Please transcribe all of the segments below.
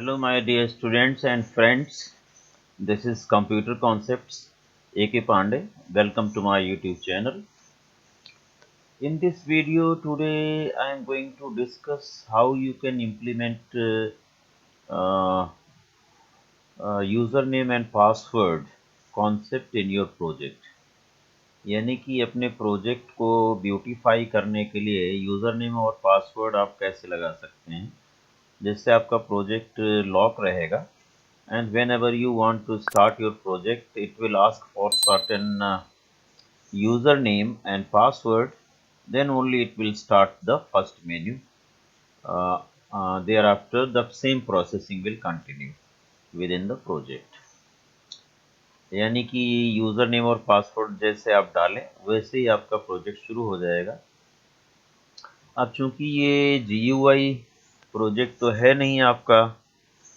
Hello, my dear students and friends. This is Computer Concepts A.K. Pandey. Welcome to my YouTube channel. In this video today, I am going to discuss how you can implement uh, username and password concept in your project. यानी कि अपने project को beautify करने के लिए user name और password आप कैसे लगा सकते हैं जिससे आपका प्रोजेक्ट लॉक रहेगा. And whenever you want to start your project, it will ask for certain username and password. Then only it will start the first menu. Thereafter the same processing will continue within the project. यानी कि user name और password जैसे आप डालें वैसे ही आपका project शुरू हो जाएगा. अब चूंकि ये GUI प्रोजेक्ट तो है नहीं आपका,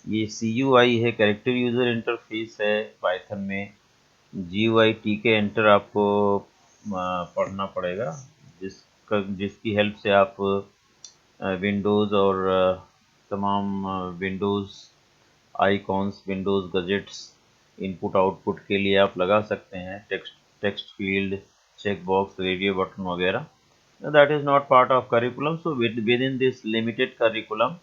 ये CUI है, कैरेक्टर यूज़र इंटरफेस है पाइथन में. GUI TK एंटर आपको पढ़ना पड़ेगा जिसकी हेल्प से आप विंडोज़ और तमाम Windows icons, Windows gadgets input output के लिए आप लगा सकते हैं. Text field, check box, radio button वगैरह. That is not part of curriculum. So within this limited curriculum,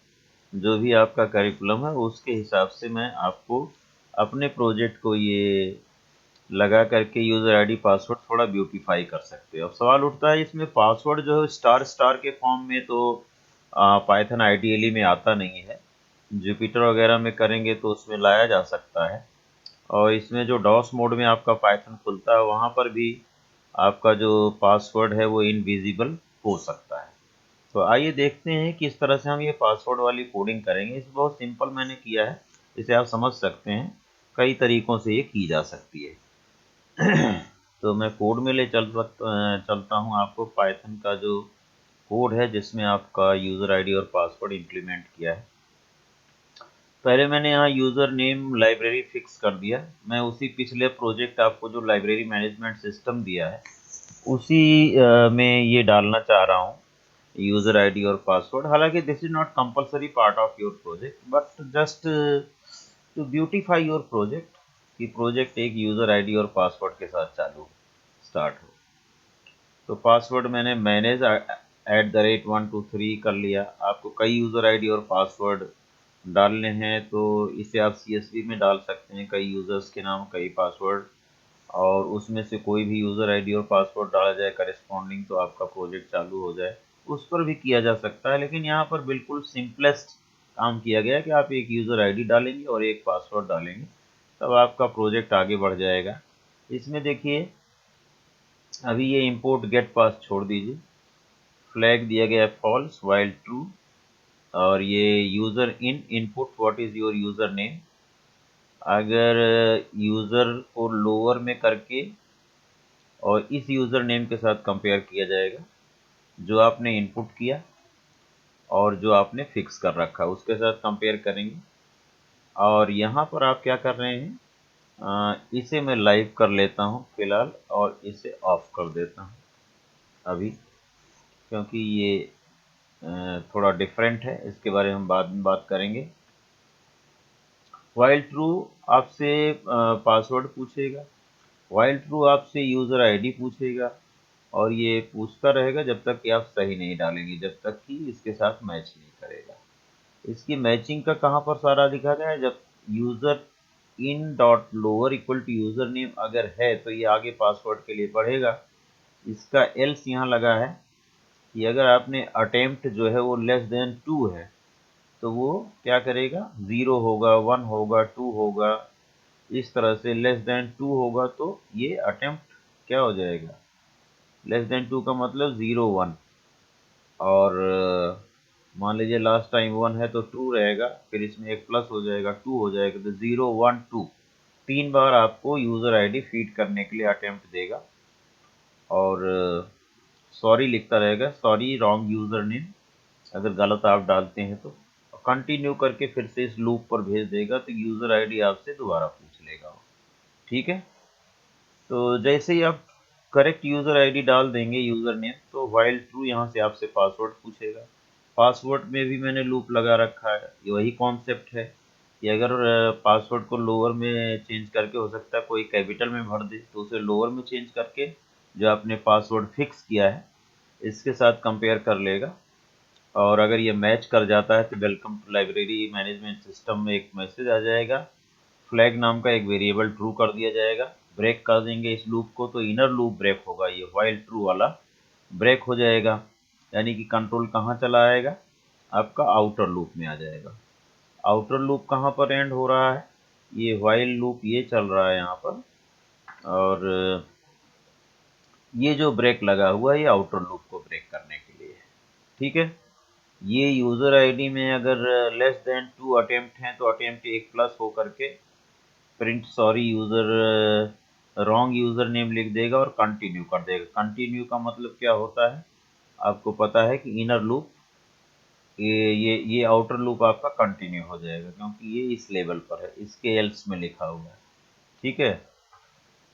जो भी आपका करिकुलम है उसके हिसाब से मैं आपको अपने प्रोजेक्ट को ये लगा करके यूज़र आईडी पासवर्ड थोड़ा ब्यूटीफाई कर सकते हो. अब सवाल उठता है इसमें पासवर्ड जो है स्टार के फॉर्म में तो पाइथन आइडियली में आता नहीं है. जुपिटर वगैरह में करेंगे तो उसमें लाया जा सकता है. और इसमें जो डॉस मोड में आपका पाइथन खुलता है वहाँ पर भी आपका जो पासवर्ड है वो इनविजिबल हो सकता है. तो आइए देखते हैं किस तरह से हम ये पासवर्ड वाली कोडिंग करेंगे. इसे बहुत सिंपल मैंने किया है, इसे आप समझ सकते हैं. कई तरीकों से ये की जा सकती है. तो मैं कोड में ले चलता हूँ आपको. पाइथन का जो कोड है जिसमें आपका यूज़र आईडी और पासवर्ड इंप्लीमेंट किया है. पहले मैंने यहाँ यूज़र नेम लाइब्रेरी फिक्स कर दिया. मैं उसी पिछले प्रोजेक्ट आपको जो लाइब्रेरी मैनेजमेंट सिस्टम दिया है उसी में ये डालना चाह रहा हूँ यूज़र आईडी और पासवर्ड. हालांकि this is not compulsory part of your project but just to beautify your project कि प्रोजेक्ट एक यूज़र आईडी और पासवर्ड के साथ स्टार्ट हो. तो पासवर्ड मैंने मैनेज @123 कर लिया. आपको कई यूज़र आईडी और पासवर्ड डालने हैं तो इसे आप CSV में डाल सकते हैं. कई यूज़र्स के नाम, कई पासवर्ड, और उसमें से कोई भी यूज़र आईडी और पासवर्ड डाला जाए करेस्पॉन्डिंग तो आपका प्रोजेक्ट चालू हो जाए. उस पर भी किया जा सकता है, लेकिन यहाँ पर बिल्कुल सिंपलेस्ट काम किया गया है कि आप एक यूज़र आईडी डालेंगे और एक पासवर्ड डालेंगे तब आपका प्रोजेक्ट आगे बढ़ जाएगा. इसमें देखिए अभी ये इंपोर्ट गेट पास छोड़ दीजिए. फ्लैग दिया गया है फॉल्स वाइल ट्रू. और ये user in input what is your user name. अगर यूज़र को लोअर में करके और इस यूज़र नेम के साथ कंपेयर किया जाएगा जो आपने इनपुट किया और जो आपने फिक्स कर रखा उसके साथ कंपेयर करेंगे. और यहाँ पर आप क्या कर रहे हैं, इसे मैं लाइव कर लेता हूँ फिलहाल और इसे ऑफ कर देता हूँ अभी, क्योंकि ये थोड़ा डिफरेंट है. इसके बारे में हम बाद में बात करेंगे. वाइल ट्रू आपसे पासवर्ड पूछेगा. वाइल ट्रू आपसे यूज़र आईडी पूछेगा. और ये पूछता रहेगा जब तक कि आप सही नहीं डालेंगे, जब तक कि इसके साथ मैच नहीं करेगा. इसकी मैचिंग का कहाँ पर सारा दिखा गया है. जब user in dot lower equal to user name अगर है तो ये आगे पासवर्ड के लिए बढ़ेगा. इसका एल्स यहाँ लगा है कि अगर आपने अटेम्प्ट जो है वो लेस देन 2 है तो वो क्या करेगा, 0 होगा, 1 होगा, 2 होगा. इस तरह से लेस देन 2 होगा तो ये अटेम्प्ट क्या हो जाएगा, लेस देन 2 का मतलब 0 1. और मान लीजिए लास्ट टाइम 1 है तो 2 रहेगा, फिर इसमें एक प्लस हो जाएगा, 2 हो जाएगा, तो 0 1 2 3 बार आपको यूज़र आईडी फीड करने के लिए अटेम्प्ट देगा. और सॉरी लिखता रहेगा, सॉरी रॉन्ग यूज़र नेम अगर गलत आप डालते हैं तो. कंटिन्यू करके फिर से इस लूप पर भेज देगा तो यूज़र आईडी आपसे दोबारा पूछ लेगा. ठीक है. तो जैसे ही आप करेक्ट यूज़र आईडी डाल देंगे, यूज़र नेम, तो वाइल ट्रू यहाँ से आपसे पासवर्ड पूछेगा. पासवर्ड में भी मैंने लूप लगा रखा है, ये वही कॉन्सेप्ट है. कि अगर पासवर्ड को लोअर में चेंज करके, हो सकता है कोई कैपिटल में भर दे, तो उसे लोअर में चेंज करके जो आपने पासवर्ड फिक्स किया है इसके साथ कंपेयर कर लेगा, और अगर ये मैच कर जाता है तो welcome to library management system में एक मैसेज आ जाएगा, फ्लैग नाम का एक वेरिएबल ट्रू कर दिया जाएगा, ब्रेक कर देंगे इस लूप को तो इनर लूप ब्रेक होगा, ये व्हाइल ट्रू वाला ब्रेक हो जाएगा, यानी कि कंट्रोल कहाँ चला आएगा, आपका आउटर लूप में आ जाएगा। आउटर लूप कहाँ पर एंड हो रहा है, ये व्हाइल लूप ये चल रहा है यहाँ पर, और ये जो ब्रेक लगा हुआ है ये आउटर लूप को ब्रेक करने के लिए है। ठीक है, ये यूजर आईडी में अगर लेस देन 2 अटेम्प्ट हैं तो अटेम्प्ट एक प्लस हो करके print sorry user wrong user name लिख देगा और कंटिन्यू कर देगा। कंटिन्यू का मतलब क्या होता है, आपको पता है कि इनर लूप, ये आउटर लूप आपका कंटिन्यू हो जाएगा क्योंकि ये इस लेवल पर है, इसके एल्स में लिखा हुआ है। ठीक है,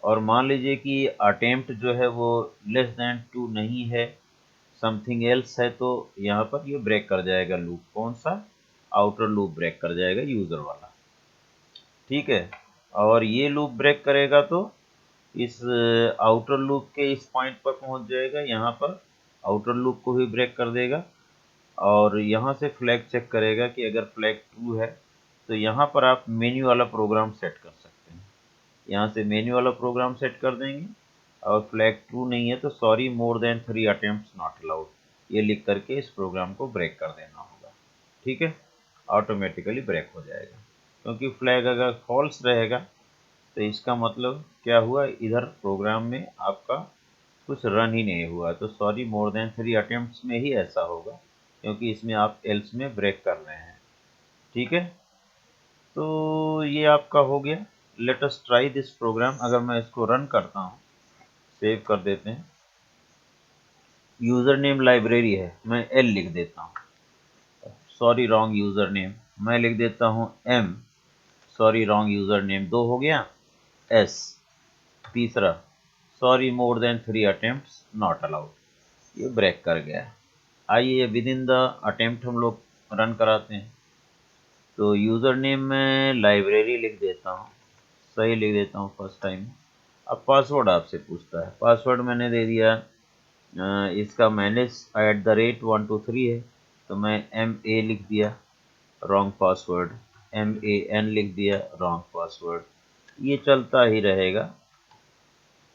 और मान लीजिए कि अटेम्प्ट जो है वो लेस देन 2 नहीं है, समथिंग एल्स है, तो यहाँ पर ये ब्रेक कर जाएगा लूप, कौन सा, आउटर लूप ब्रेक कर जाएगा यूजर वाला। ठीक है, और ये लूप ब्रेक करेगा तो इस आउटर लूप के इस पॉइंट पर पहुंच जाएगा, यहाँ पर आउटर लूप को भी ब्रेक कर देगा, और यहाँ से फ्लैग चेक करेगा कि अगर फ्लैग ट्रू है तो यहाँ पर आप मेन्यू वाला प्रोग्राम सेट कर सकते हैं, यहाँ से मेन्यू वाला प्रोग्राम सेट कर देंगे, और फ्लैग ट्रू नहीं है तो sorry more than 3 attempts not allowed, ये लिख करके इस प्रोग्राम को ब्रेक कर देना होगा। ठीक है, ऑटोमेटिकली ब्रेक हो जाएगा, क्योंकि फ्लैग अगर फॉल्स रहेगा तो इसका मतलब क्या हुआ, इधर प्रोग्राम में आपका कुछ रन ही नहीं हुआ, तो सॉरी मोर देन 3 अटेम्प्ट्स में ही ऐसा होगा क्योंकि इसमें आप एल्स में ब्रेक कर रहे हैं। ठीक है, तो ये आपका हो गया। Let us try this program. अगर मैं इसको रन करता हूँ, सेव कर देते हैं, यूजर नेम लाइब्रेरी है, मैं एल लिख देता हूँ, सॉरी रॉन्ग यूजर नेम, मैं लिख देता हूँ एम, सॉरी रॉन्ग यूजर नेम, 2 हो गया, एस तीसरा, sorry more than 3 attempts not allowed, ये ब्रेक कर गया। आइए विद इन द अटेम्प्ट हम लोग रन कराते हैं। तो यूजर नेम में लाइब्रेरी लिख देता हूँ, सही लिख देता हूँ फर्स्ट टाइम। अब पासवर्ड आपसे पूछता है, पासवर्ड मैंने दे दिया, इसका manage@123 है, तो मैं MA लिख दिया, रॉन्ग पासवर्ड, MAN लिख दिया, रॉन्ग पासवर्ड, ये चलता ही रहेगा।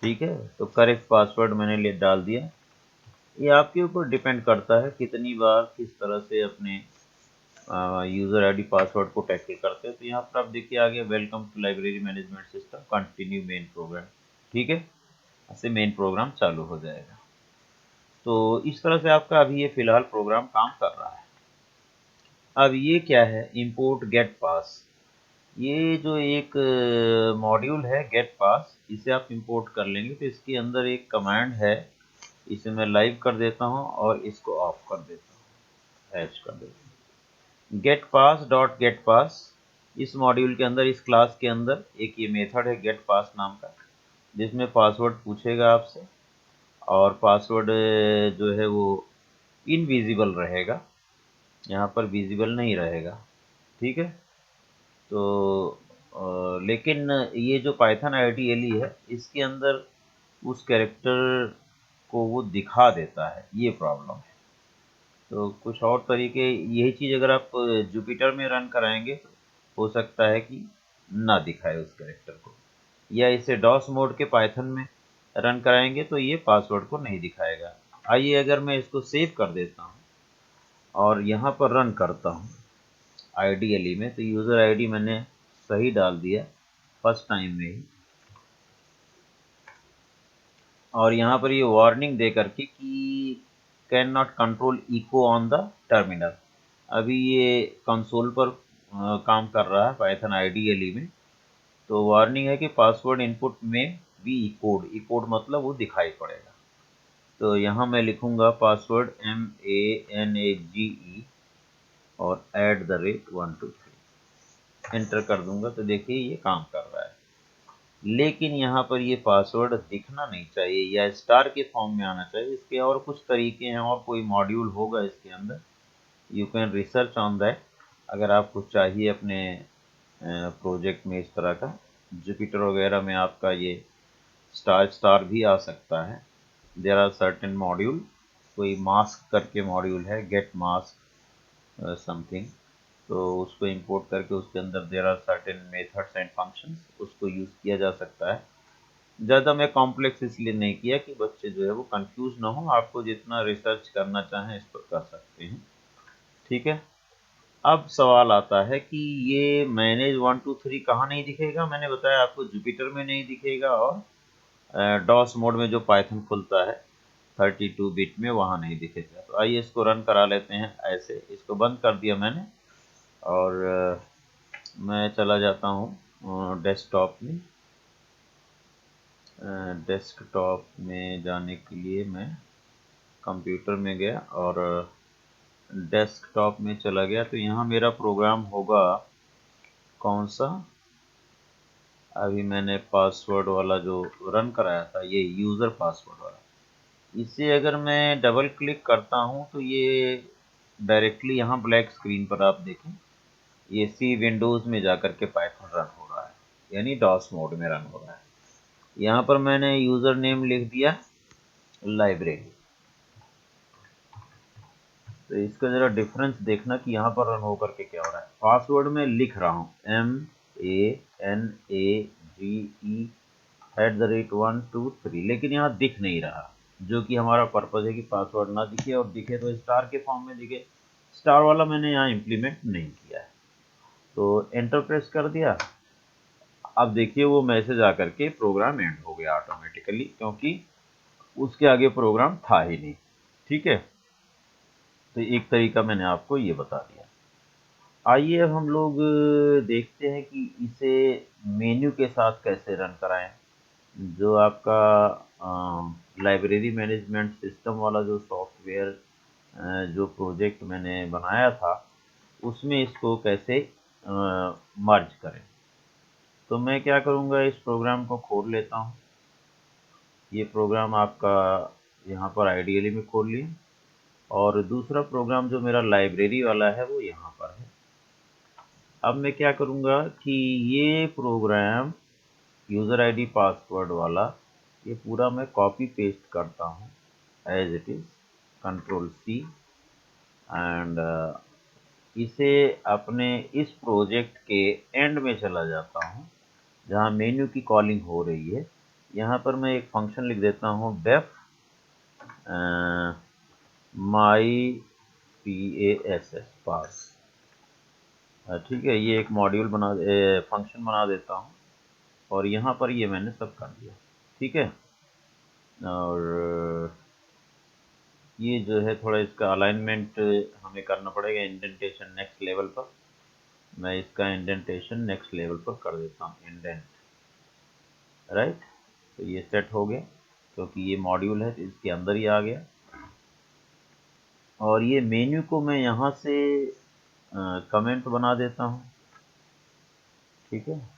ठीक है, तो करेक्ट पासवर्ड मैंने ले डाल दिया। ये आपके ऊपर डिपेंड करता है कितनी बार किस तरह से अपने यूजर आईडी पासवर्ड को टैकल करते हैं। तो यहाँ पर आप देखिए आ गया, welcome to library management system, continue main program. ठीक है, ऐसे मेन प्रोग्राम चालू हो जाएगा। तो इस तरह से आपका अभी ये फिलहाल प्रोग्राम काम कर रहा है। अब ये क्या है, इंपोर्ट गेट पास, ये जो एक मॉड्यूल है गेट पास, इसे आप इंपोर्ट कर लेंगे तो इसके अंदर एक कमांड है, इसे मैं लाइव कर देता हूँ और इसको ऑफ कर देता हूँ, हैच कर देता हूँ। गेट पास डॉट गेट पास, इस मॉड्यूल के अंदर, इस क्लास के अंदर एक ये मेथड है गेट पास नाम का, जिसमें पासवर्ड पूछेगा आपसे, और पासवर्ड जो है वो इनविजिबल रहेगा, यहाँ पर विजिबल नहीं रहेगा। ठीक है, तो लेकिन ये जो पाइथन आईडीएलई है इसके अंदर उस कैरेक्टर को वो दिखा देता है, ये प्रॉब्लम है। तो कुछ और तरीके, यही चीज़ अगर आप जुपिटर में रन कराएंगे तो हो सकता है कि ना दिखाए उस कैरेक्टर को, या इसे डॉस मोड के पाइथन में रन कराएंगे तो ये पासवर्ड को नहीं दिखाएगा। आइए अगर मैं इसको सेव कर देता हूँ और यहाँ पर रन करता हूँ आईडीएलई में, तो यूज़र आईडी मैंने सही डाल दिया फर्स्ट टाइम में ही, और यहाँ पर ये वार्निंग दे करके कि can not control eco on the terminal. अभी ये कंसोल पर काम कर रहा है पाइथन आईडीएलई में, तो वार्निंग है कि पासवर्ड इनपुट में बी इकोड, इकोड मतलब वो दिखाई पड़ेगा। तो यहाँ मैं लिखूंगा पासवर्ड MANAGE और @123, एंटर कर दूंगा तो देखिए ये काम कर रहा है। लेकिन यहाँ पर ये पासवर्ड दिखना नहीं चाहिए या स्टार के फॉर्म में आना चाहिए। इसके और कुछ तरीके हैं, और कोई मॉड्यूल होगा इसके अंदर, you can research on that, अगर आपको चाहिए अपने प्रोजेक्ट में इस तरह का। जुपिटर वगैरह में आपका ये स्टार स्टार भी आ सकता है। देयर आर सर्टेन मॉड्यूल, कोई मास्क करके मॉड्यूल है, गेट मास्क समथिंग, तो उसको इंपोर्ट करके उसके अंदर there are certain methods and functions, उसको यूज़ किया जा सकता है। ज़्यादा मैं कॉम्प्लेक्स इसलिए नहीं किया कि बच्चे जो है वो कंफ्यूज ना हो, आपको जितना रिसर्च करना चाहें इस पर कर सकते हैं। ठीक है, अब सवाल आता है कि ये मैनेज 1 2 3 कहाँ नहीं दिखेगा। मैंने बताया आपको जुपिटर में नहीं दिखेगा, और डॉस मोड में जो पाइथन खुलता है 32 बिट में वहाँ नहीं दिखेगा। तो आइए इसको रन करा लेते हैं। ऐसे इसको बंद कर दिया मैंने, और मैं चला जाता हूँ डेस्कटॉप में। डेस्कटॉप में जाने के लिए मैं कंप्यूटर में गया और डेस्कटॉप में चला गया। तो यहाँ मेरा प्रोग्राम होगा कौन सा, अभी मैंने पासवर्ड वाला जो रन कराया था, ये यूज़र पासवर्ड वाला। इसे अगर मैं डबल क्लिक करता हूँ तो ये डायरेक्टली यहाँ ब्लैक स्क्रीन पर आप देखें, ये सी विंडोज़ में जाकर के पाइथन रन हो रहा है, यानी डॉस मोड में रन हो रहा है। यहाँ पर मैंने यूज़र नेम लिख दिया लाइब्रेरी। तो इसका ज़रा डिफरेंस देखना कि यहाँ पर रन होकर के क्या हो रहा है। पासवर्ड में लिख रहा हूँ MANAGE@123, लेकिन यहाँ दिख नहीं रहा, जो कि हमारा पर्पज़ है कि पासवर्ड ना दिखे, और दिखे तो स्टार के फॉर्म में दिखे। स्टार वाला मैंने यहाँ इम्प्लीमेंट नहीं किया है। तो एंटर प्रेस कर दिया। अब देखिए वो मैसेज आकर के प्रोग्राम एंड हो गया ऑटोमेटिकली, क्योंकि उसके आगे प्रोग्राम था ही नहीं। ठीक है, तो एक तरीका मैंने आपको ये बता दिया। आइए अब हम लोग देखते हैं कि इसे मेन्यू के साथ कैसे रन कराएं। जो आपका लाइब्रेरी मैनेजमेंट सिस्टम वाला जो सॉफ्टवेयर जो प्रोजेक्ट मैंने बनाया था, उसमें इसको कैसे मर्ज करें। तो मैं क्या करूँगा, इस प्रोग्राम को खोल लेता हूँ। ये प्रोग्राम आपका यहाँ पर आइडियली में खोल लिया, और दूसरा प्रोग्राम जो मेरा लाइब्रेरी वाला है वो यहाँ पर है। अब मैं क्या करूँगा कि ये प्रोग्राम यूज़र आईडी पासवर्ड वाला ये पूरा मैं कॉपी पेस्ट करता हूँ as it is, Ctrl+C, and इसे अपने इस प्रोजेक्ट के एंड में चला जाता हूँ जहाँ मेन्यू की कॉलिंग हो रही है। यहाँ पर मैं एक फंक्शन लिख देता हूँ डेफ माई पास। ठीक है, ये एक मॉड्यूल फंक्शन बना देता हूँ, और यहाँ पर ये मैंने सब कर दिया। ठीक है, और ये जो है थोड़ा इसका अलाइनमेंट हमें करना पड़ेगा, इंडेंटेशन नेक्स्ट लेवल पर। मैं इसका इंडेंटेशन नेक्स्ट लेवल पर कर देता हूँ, इंडेंट, राइट। तो ये सेट हो गया, क्योंकि ये मॉड्यूल है तो इसके अंदर ही आ गया। और ये मेन्यू को मैं यहाँ से कमेंट बना देता हूँ। ठीक है,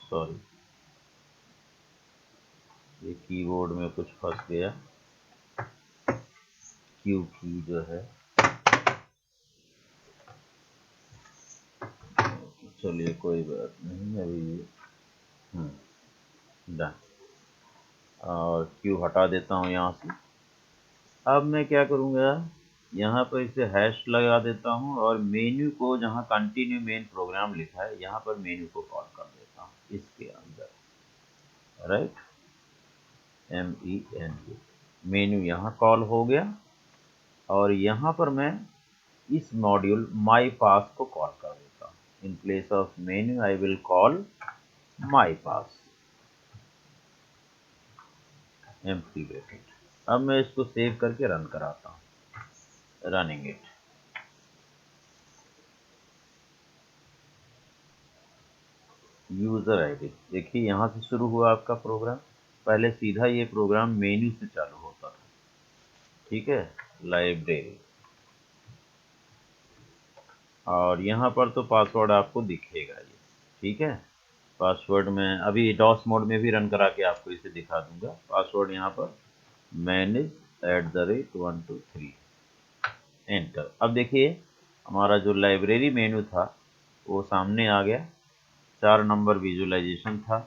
सॉरी, ये कीबोर्ड में कुछ फंस गया, क्यू की जो है। चलिए कोई बात नहीं, अभी डन, और क्यू हटा देता हूँ यहाँ से। अब मैं क्या करूँगा, यहाँ पर इसे हैश लगा देता हूँ, और मेन्यू को जहाँ कंटिन्यू मेन प्रोग्राम लिखा है यहाँ पर मेन्यू को कॉल कर देता हूँ इसके अंदर, राइट। MENU, मेन्यू यहाँ कॉल हो गया, और यहाँ पर मैं इस मॉड्यूल माई पास को कॉल कर देता हूँ। In place of menu I will call my pass, empty bracket. अब मैं इसको सेव करके रन कराता हूँ, रनिंग इट। यूज़र आईडी देखिए यहाँ से शुरू हुआ आपका प्रोग्राम। पहले सीधा ये प्रोग्राम मेन्यू से चालू होता था। ठीक है, लाइब्रेरी, और यहाँ पर तो पासवर्ड आपको दिखेगा ये। ठीक है, पासवर्ड में अभी डॉस मोड में भी रन करा के आपको इसे दिखा दूंगा। पासवर्ड यहाँ पर manage@123, एंटर। अब देखिए हमारा जो लाइब्रेरी मेन्यू था वो सामने आ गया। 4 नंबर विजुअलाइजेशन था।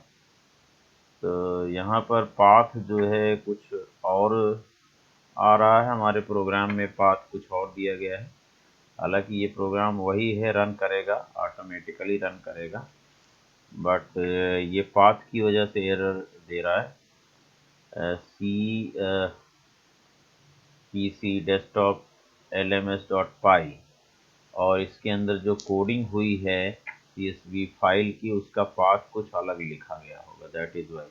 तो यहाँ पर पाथ जो है कुछ और आ रहा है, हमारे प्रोग्राम में पाथ कुछ और दिया गया है। हालांकि ये प्रोग्राम वही है, रन करेगा, ऑटोमेटिकली रन करेगा, बट ये पाथ की वजह से एरर दे रहा है। PC डेस्कटॉप lms.py, और इसके अंदर जो कोडिंग हुई है CSV फाइल की, उसका पाथ कुछ अलग लिखा गया होगा, दैट इज वाई।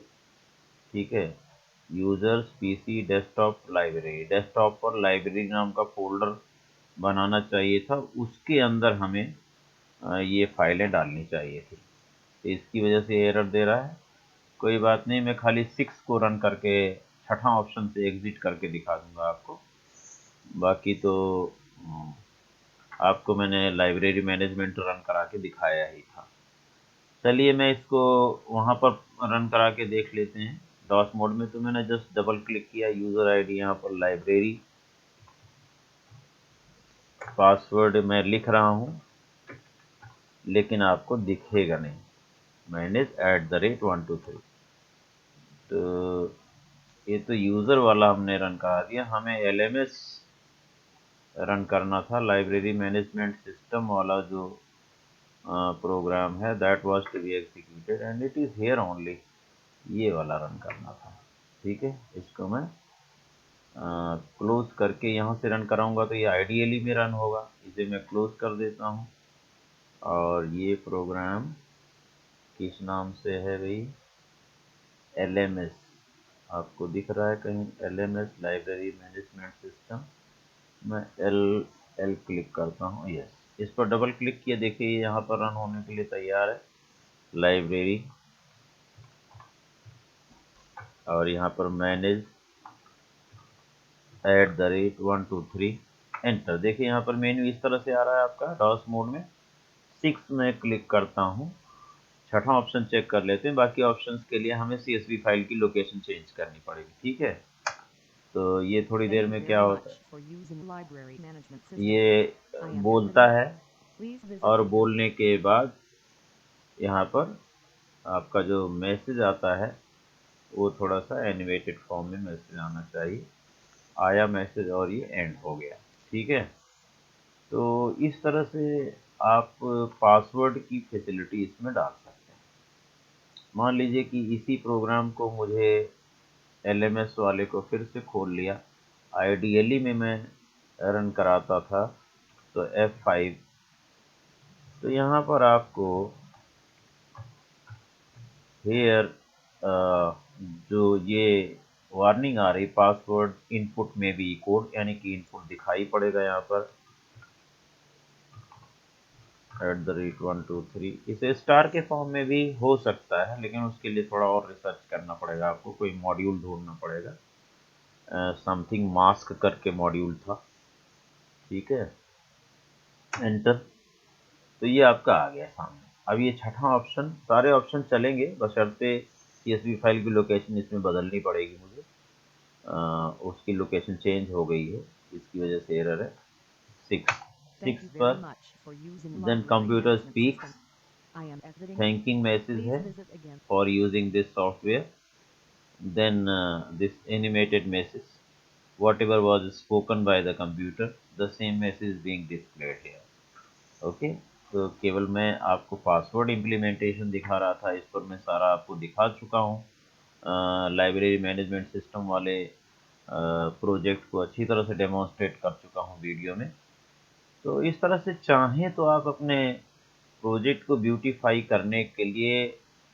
ठीक है, users PC desktop library, desktop पर लाइब्रेरी नाम का फोल्डर बनाना चाहिए था, उसके अंदर हमें ये फाइलें डालनी चाहिए थी। तो इसकी वजह से एरर दे रहा है। कोई बात नहीं, मैं खाली 6 को रन करके छठा ऑप्शन से एग्जिट करके दिखा दूंगा आपको। बाकी तो आपको मैंने लाइब्रेरी मैनेजमेंट रन करा के दिखाया ही था। चलिए मैं इसको वहाँ पर रन करा के देख लेते हैं। डॉस मोड में तो मैंने जस्ट डबल क्लिक किया, यूज़र आईडी, यहाँ पर लाइब्रेरी, पासवर्ड मैं लिख रहा हूँ लेकिन आपको दिखेगा नहीं, manage@123। तो ये तो यूज़र वाला हमने रन करा दिया, हमें LMS रन करना था, लाइब्रेरी मैनेजमेंट सिस्टम वाला जो प्रोग्राम है, that was to be executed and it is here only, ये वाला रन करना था। ठीक है, इसको मैं क्लोज करके यहाँ से रन कराऊंगा तो ये आइडियली में रन होगा। इसे मैं क्लोज कर देता हूँ, और ये प्रोग्राम किस नाम से है भाई, LMS, आपको दिख रहा है कहीं LMS लाइब्रेरी मैनेजमेंट सिस्टम। मैं एल क्लिक करता हूँ, यस, इस पर डबल क्लिक किया, देखिए यहाँ पर रन होने के लिए तैयार है लाइब्रेरी, और यहाँ पर manage@123 एंटर। देखिए यहाँ पर मेन्यू इस तरह से आ रहा है आपका डॉस मोड में। 6 में क्लिक करता हूँ, छठा ऑप्शन चेक कर लेते हैं। बाकी ऑप्शंस के लिए हमें CSV फाइल की लोकेशन चेंज करनी पड़ेगी। ठीक है, तो ये थोड़ी देर में क्या होता है, ये बोलता है, और बोलने के बाद यहाँ पर आपका जो मैसेज आता है वो थोड़ा सा एनिमेटेड फॉर्म में मैसेज आना चाहिए। आया मैसेज और ये एंड हो गया। ठीक है, तो इस तरह से आप पासवर्ड की फैसिलिटी इसमें डाल सकते हैं। मान लीजिए कि इसी प्रोग्राम को मुझे LMS वाले को फिर से खोल लिया, आइडियली में मैं रन कराता था, तो F5, तो यहाँ पर आपको हेयर जो ये वार्निंग आ रही, पासवर्ड इनपुट में भी कोड, यानी कि इनपुट दिखाई पड़ेगा यहाँ पर @123। इसे स्टार के फॉर्म में भी हो सकता है, लेकिन उसके लिए थोड़ा और रिसर्च करना पड़ेगा, आपको कोई मॉड्यूल ढूंढना पड़ेगा। समथिंग मास्क करके मॉड्यूल था। ठीक है, एंटर, तो ये आपका आ गया सामने। अब ये छठा ऑप्शन, सारे ऑप्शन चलेंगे बशर्ते CSV फाइल की लोकेशन इसमें बदलनी पड़ेगी मुझे। उसकी लोकेशन चेंज हो गई है, इसकी वजह से एरर है। 6 पर then computer speaks, thanking message है for using this software, then this animated message, whatever was spoken by the computer, the same message being displayed here. Okay, तो केवल मैं आपको पासवर्ड इम्प्लीमेंटेशन दिखा रहा था, इस पर मैं सारा आपको दिखा चुका हूँ। लाइब्रेरी मैनेजमेंट सिस्टम वाले प्रोजेक्ट को अच्छी तरह से डेमोन्स्ट्रेट कर चुका हूँ वीडियो में। तो इस तरह से चाहें तो आप अपने प्रोजेक्ट को ब्यूटीफाई करने के लिए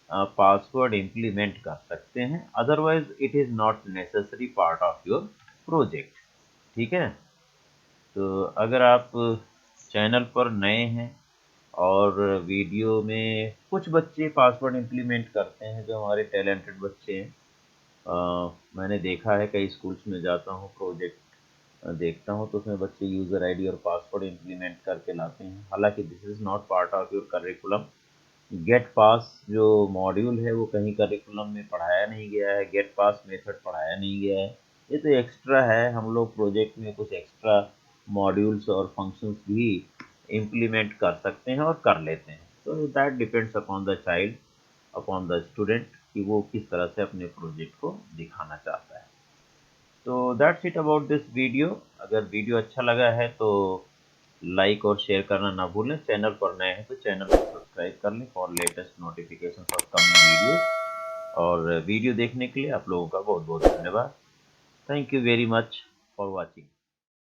पासवर्ड इम्प्लीमेंट कर सकते हैं, otherwise it is not necessary part of your project. ठीक है, तो अगर आप चैनल पर नए हैं और वीडियो में कुछ बच्चे पासवर्ड इम्प्लीमेंट करते हैं, जो हमारे टैलेंटेड बच्चे हैं, मैंने देखा है कई स्कूल्स में जाता हूँ, प्रोजेक्ट देखता हूँ, तो उसमें बच्चे यूज़र आईडी और पासवर्ड इम्प्लीमेंट करके लाते हैं। हालांकि this is not part of your curriculum. Gate pass जो मॉड्यूल है वो कहीं करिकुलम में पढ़ाया नहीं गया है, गेट पास मेथड पढ़ाया नहीं गया है, ये तो एक्स्ट्रा है। हम लोग प्रोजेक्ट में कुछ एक्स्ट्रा मॉड्यूल्स और फंक्शंस भी इम्प्लीमेंट कर सकते हैं और कर लेते हैं। तो that depends upon the child, upon the student कि वो किस तरह से अपने प्रोजेक्ट को दिखाना चाहता है। तो that's it about this video. अगर वीडियो अच्छा लगा है तो लाइक और शेयर करना ना भूलें। चैनल पर नए हैं तो चैनल को सब्सक्राइब कर लें for latest notification of coming video. और वीडियो देखने के लिए आप लोगों का बहुत बहुत धन्यवाद। Thank you very much for watching.